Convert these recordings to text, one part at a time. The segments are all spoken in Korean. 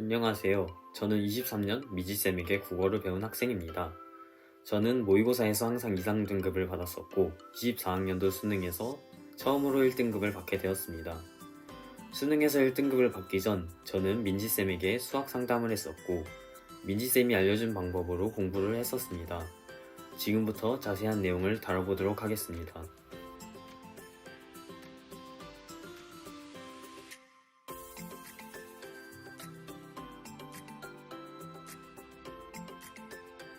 안녕하세요. 저는 23년 미지쌤에게 국어를 배운 학생입니다. 저는 모의고사에서 항상 이상 등급을 받았었고 24학년도 수능에서 처음으로 1등급을 받게 되었습니다. 수능에서 1등급을 받기 전 저는 민지쌤에게 수학 상담을 했었고 민지쌤이 알려준 방법으로 공부를 했었습니다. 지금부터 자세한 내용을 다뤄보도록 하겠습니다.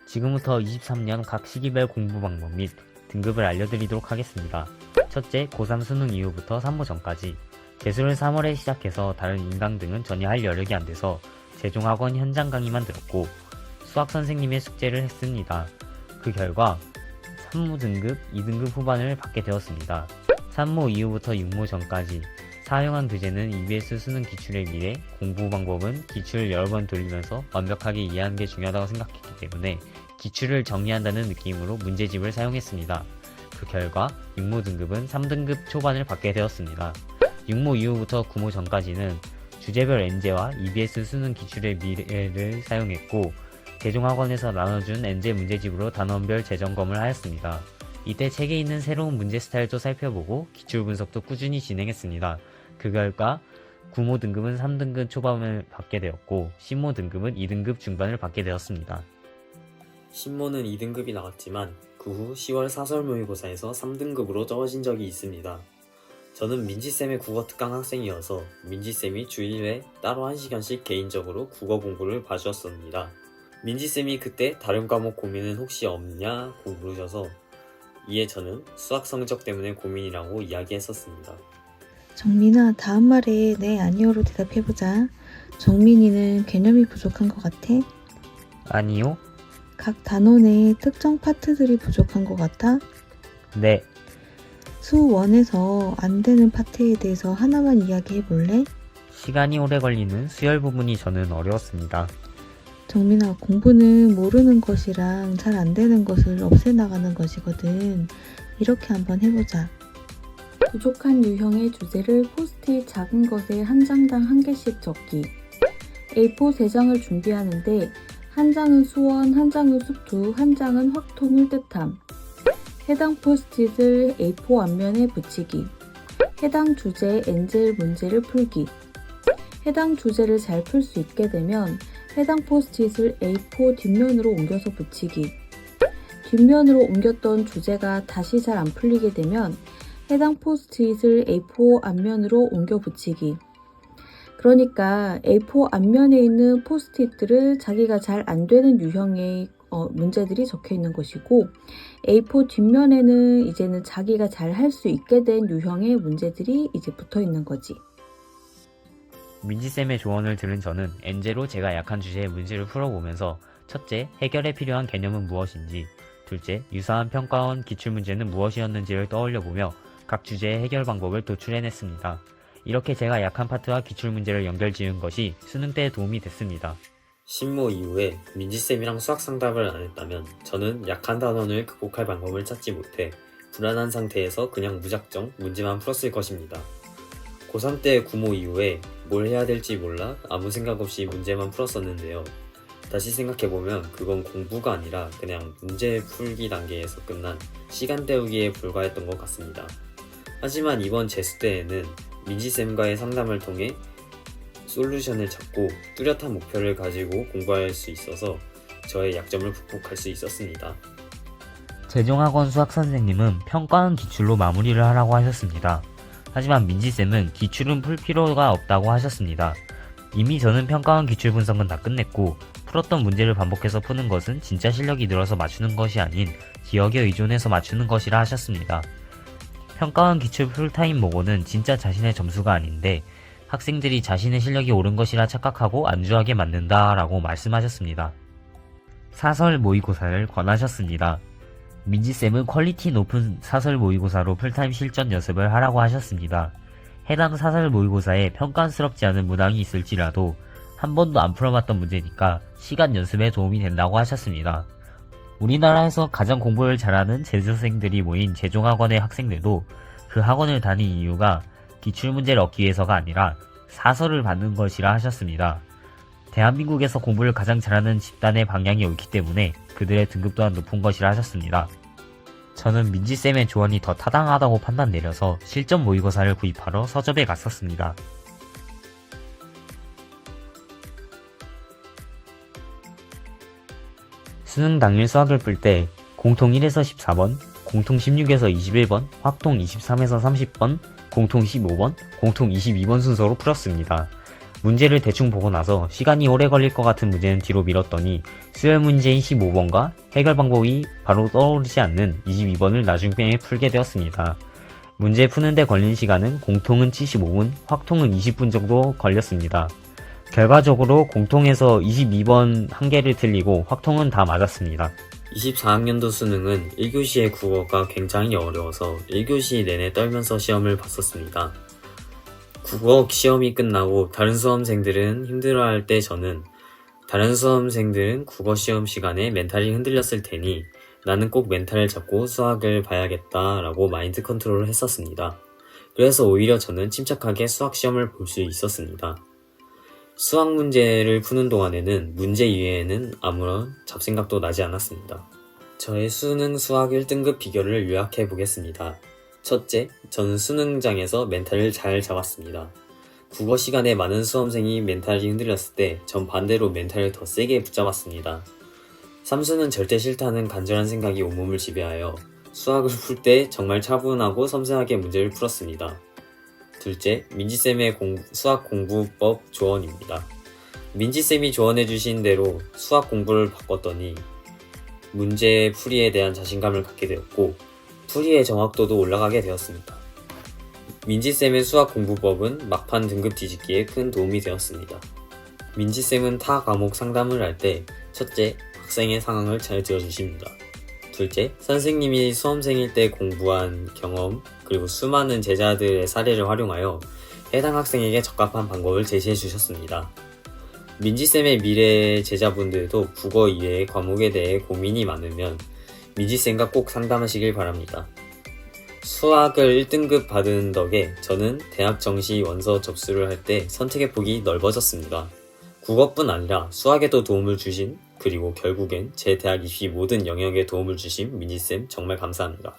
지금부터 23년 각 시기별 공부 방법 및 등급을 알려드리도록 하겠습니다. 첫째, 고3 수능 이후부터 산모 전까지. 재수를 3월에 시작해서 다른 인강 등은 전혀 할 여력이 안 돼서 재종학원 현장 강의만 들었고 수학 선생님의 숙제를 했습니다. 그 결과 산모 등급 2등급 후반을 받게 되었습니다. 산모 이후부터 육모 전까지 사용한 교재는 EBS 수능 기출에 비해 공부 방법은 기출을 여러 번 돌리면서 완벽하게 이해하는 게 중요하다고 생각했기 때문에 기출을 정리한다는 느낌으로 문제집을 사용했습니다. 그 결과 육모 등급은 3등급 초반을 받게 되었습니다. 육모 이후부터 구모 전까지는 주제별 엔제와 EBS 수능 기출의 미래를 사용했고 대종학원에서 나눠준 엔제 문제집으로 단원별 재점검을 하였습니다. 이때 책에 있는 새로운 문제 스타일도 살펴보고 기출 분석도 꾸준히 진행했습니다. 그 결과 구모 등급은 3등급 초반을 받게 되었고 신모 등급은 2등급 중반을 받게 되었습니다. 신모는 2등급이 나왔지만 그 후 10월 사설 모의고사에서 3등급으로 떨어진 적이 있습니다. 저는 민지쌤의 국어 특강 학생이어서 민지쌤이 주일에 따로 1시간씩 개인적으로 국어 공부를 봐주었습니다. 민지쌤이 그때 다른 과목 고민은 혹시 없냐고 물으셔서 이에 저는 수학 성적 때문에 고민이라고 이야기했었습니다. 정민아, 다음 말에 네, 아니요로 대답해보자. 정민이는 개념이 부족한 것 같아? 아니요? 각 단원의 특정 파트들이 부족한 것 같아? 네. 수1에서 안 되는 파트에 대해서 하나만 이야기해볼래? 시간이 오래 걸리는 수열 부분이 저는 어려웠습니다. 정민아, 공부는 모르는 것이랑 잘 안 되는 것을 없애나가는 것이거든. 이렇게 한번 해보자. 부족한 유형의 주제를 포스트잇 작은 것에 한 장당 한 개씩 적기. A4 3장을 준비하는데 한 장은 수원, 한 장은 수투, 한 장은 확통을 뜻함. 해당 포스트잇을 A4 앞면에 붙이기. 해당 주제의 엔젤 문제를 풀기. 해당 주제를 잘 풀 수 있게 되면 해당 포스트잇을 A4 뒷면으로 옮겨서 붙이기. 뒷면으로 옮겼던 주제가 다시 잘 안 풀리게 되면 해당 포스트잇을 A4 앞면으로 옮겨 붙이기. 그러니까 A4 앞면에 있는 포스트잇들은 자기가 잘 안 되는 유형의 문제들이 적혀 있는 것이고 A4 뒷면에는 이제는 자기가 잘 할 수 있게 된 유형의 문제들이 이제 붙어 있는 거지. 민지쌤의 조언을 들은 저는 엔제로 제가 약한 주제의 문제를 풀어보면서 첫째, 해결에 필요한 개념은 무엇인지, 둘째, 유사한 평가원 기출문제는 무엇이었는지를 떠올려보며 각 주제의 해결 방법을 도출해냈습니다. 이렇게 제가 약한 파트와 기출문제를 연결 지은 것이 수능 때에 도움이 됐습니다. 신모 이후에 민지쌤이랑 수학 상담을 안 했다면 저는 약한 단원을 극복할 방법을 찾지 못해 불안한 상태에서 그냥 무작정 문제만 풀었을 것입니다. 고3 때 구모 이후에 뭘 해야 될지 몰라 아무 생각 없이 문제만 풀었었는데요. 다시 생각해보면 그건 공부가 아니라 그냥 문제 풀기 단계에서 끝난 시간 때우기에 불과했던 것 같습니다. 하지만 이번 재수 때에는 민지쌤과의 상담을 통해 솔루션을 찾고 뚜렷한 목표를 가지고 공부할 수 있어서 저의 약점을 극복할 수 있었습니다. 재종학원 수학 선생님은 평가원 기출로 마무리를 하라고 하셨습니다. 하지만 민지쌤은 기출은 풀 필요가 없다고 하셨습니다. 이미 저는 평가원 기출 분석은 다 끝냈고 풀었던 문제를 반복해서 푸는 것은 진짜 실력이 늘어서 맞추는 것이 아닌 기억에 의존해서 맞추는 것이라 하셨습니다. 평가원 기출 풀타임 모고는 진짜 자신의 점수가 아닌데 학생들이 자신의 실력이 옳은 것이라 착각하고 안주하게 만든다 라고 말씀하셨습니다. 사설 모의고사를 권하셨습니다. 민지쌤은 퀄리티 높은 사설 모의고사로 풀타임 실전 연습을 하라고 하셨습니다. 해당 사설 모의고사에 평가스럽지 않은 문항이 있을지라도 한 번도 안 풀어봤던 문제니까 시간 연습에 도움이 된다고 하셨습니다. 우리나라에서 가장 공부를 잘하는 재수생들이 모인 재종학원의 학생들도 그 학원을 다닌 이유가 기출문제를 얻기 위해서가 아니라 사설을 받는 것이라 하셨습니다. 대한민국에서 공부를 가장 잘하는 집단의 방향이 옳기 때문에 그들의 등급 또한 높은 것이라 하셨습니다. 저는 민지쌤의 조언이 더 타당하다고 판단 내려서 실전 모의고사를 구입하러 서점에 갔었습니다. 수능 당일 수학을 풀 때 공통 1에서 14번, 공통 16에서 21번, 확통 23에서 30번, 공통 15번, 공통 22번 순서로 풀었습니다. 문제를 대충 보고 나서 시간이 오래 걸릴 것 같은 문제는 뒤로 미뤘더니 수열 문제인 15번과 해결 방법이 바로 떠오르지 않는 22번을 나중에 풀게 되었습니다. 문제 푸는데 걸린 시간은 공통은 75분, 확통은 20분 정도 걸렸습니다. 결과적으로 공통에서 22번 한 개를 틀리고 확통은 다 맞았습니다. 24학년도 수능은 1교시의 국어가 굉장히 어려워서 1교시 내내 떨면서 시험을 봤었습니다. 국어 시험이 끝나고 다른 수험생들은 힘들어할 때 저는 다른 수험생들은 국어 시험 시간에 멘탈이 흔들렸을 테니 나는 꼭 멘탈을 잡고 수학을 봐야겠다라고 마인드 컨트롤을 했었습니다. 그래서 오히려 저는 침착하게 수학 시험을 볼 수 있었습니다. 수학 문제를 푸는 동안에는 문제 이외에는 아무런 잡생각도 나지 않았습니다. 저의 수능 수학 1등급 비결을 요약해 보겠습니다. 첫째, 저는 수능장에서 멘탈을 잘 잡았습니다. 국어 시간에 많은 수험생이 멘탈이 흔들렸을 때 전 반대로 멘탈을 더 세게 붙잡았습니다. 삼수는 절대 싫다는 간절한 생각이 온몸을 지배하여 수학을 풀 때 정말 차분하고 섬세하게 문제를 풀었습니다. 둘째, 민지쌤의 수학 공부법 조언입니다. 민지쌤이 조언해주신 대로 수학 공부를 바꿨더니 문제 풀이에 대한 자신감을 갖게 되었고 풀이의 정확도도 올라가게 되었습니다. 민지쌤의 수학 공부법은 막판 등급 뒤집기에 큰 도움이 되었습니다. 민지쌤은 타 과목 상담을 할 때 첫째, 학생의 상황을 잘 들어주십니다. 둘째, 선생님이 수험생일 때 공부한 경험 그리고 수많은 제자들의 사례를 활용하여 해당 학생에게 적합한 방법을 제시해 주셨습니다. 민지쌤의 미래 제자분들도 국어 이외의 과목에 대해 고민이 많으면 민지쌤과 꼭 상담하시길 바랍니다. 수학을 1등급 받은 덕에 저는 대학 정시 원서 접수를 할 때 선택의 폭이 넓어졌습니다. 국어뿐 아니라 수학에도 도움을 주신 그리고 결국엔 제 대학 입시 모든 영역에 도움을 주신 민지쌤 정말 감사합니다.